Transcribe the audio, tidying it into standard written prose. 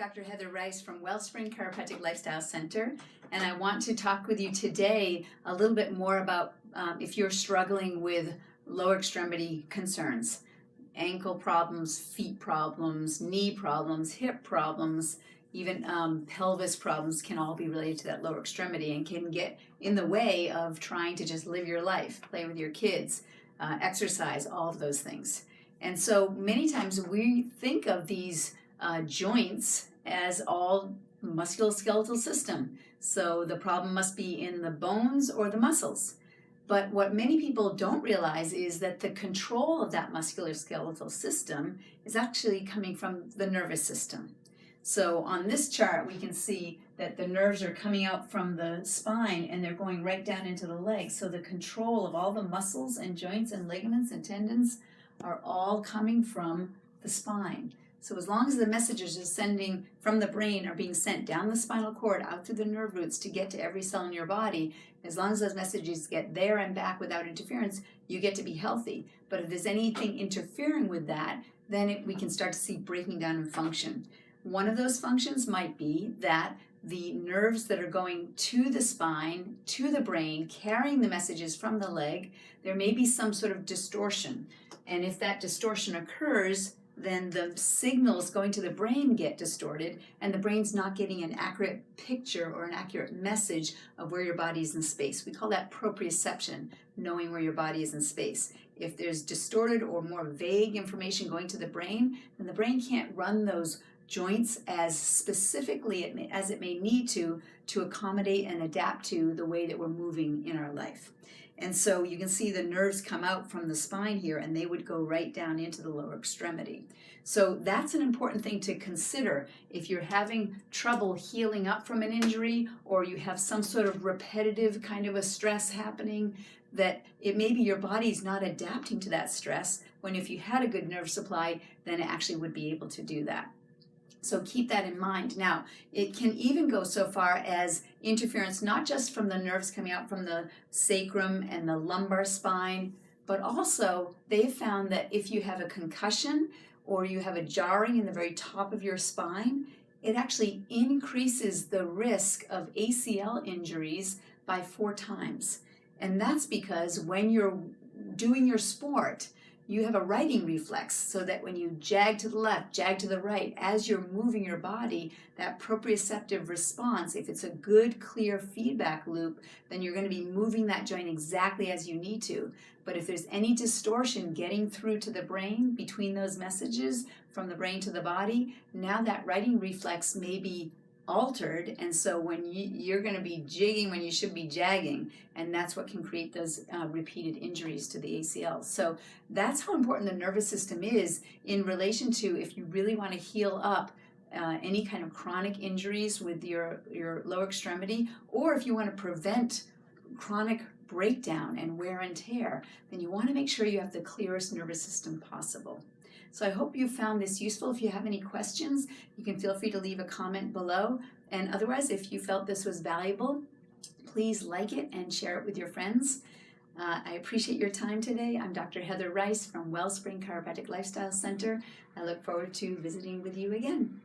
Dr. Heather Rice from Wellspring Chiropractic Lifestyle Center, and I want to talk with you today a little bit more about if you're struggling with lower extremity concerns, ankle problems, feet problems, knee problems, hip problems, even pelvis problems can all be related to that lower extremity and can get in the way of trying to just live your life, play with your kids, exercise, all of those things. And so many times we think of these joints as all musculoskeletal system. So the problem must be in the bones or the muscles. But what many people don't realize is that the control of that musculoskeletal system is actually coming from the nervous system. So on this chart, we can see that the nerves are coming out from the spine and they're going right down into the legs. So the control of all the muscles and joints and ligaments and tendons are all coming from the spine. So as long as the messages ascending from the brain are being sent down the spinal cord out through the nerve roots to get to every cell in your body, as long as those messages get there and back without interference, you get to be healthy. But if there's anything interfering with that, then we can start to see breaking down in function. One of those functions might be that the nerves that are going to the spine, to the brain, carrying the messages from the leg, there may be some sort of distortion. And if that distortion occurs, then the signals going to the brain get distorted and the brain's not getting an accurate picture or an accurate message of where your body is in space. We call that proprioception, knowing where your body is in space. If there's distorted or more vague information going to the brain, then the brain can't run those joints as specifically as it may need to accommodate and adapt to the way that we're moving in our life. And so you can see the nerves come out from the spine here and they would go right down into the lower extremity. So that's an important thing to consider if you're having trouble healing up from an injury or you have some sort of repetitive kind of a stress happening, that it may be your body's not adapting to that stress, when if you had a good nerve supply, then it actually would be able to do that. So keep that in mind. Now, it can even go so far as interference, not just from the nerves coming out from the sacrum and the lumbar spine, but also they've found that if you have a concussion or you have a jarring in the very top of your spine, it actually increases the risk of ACL injuries by 4 times. And that's because when you're doing your sport, you have a righting reflex, so that when you jag to the left, jag to the right, as you're moving your body, that proprioceptive response, if it's a good, clear feedback loop, then you're going to be moving that joint exactly as you need to. But if there's any distortion getting through to the brain between those messages from the brain to the body, now that righting reflex may be altered, and so when you're going to be jigging when you should be jagging, and that's what can create those repeated injuries to the ACL. So that's how important the nervous system is in relation to if you really want to heal up any kind of chronic injuries with your lower extremity, or if you want to prevent chronic breakdown and wear and tear, then you want to make sure you have the clearest nervous system possible. So I hope you found this useful. If you have any questions, you can feel free to leave a comment below. And otherwise, if you felt this was valuable, please like it and share it with your friends. I appreciate your time today. I'm Dr. Heather Rice from Wellspring Chiropractic Lifestyle Center. I look forward to visiting with you again.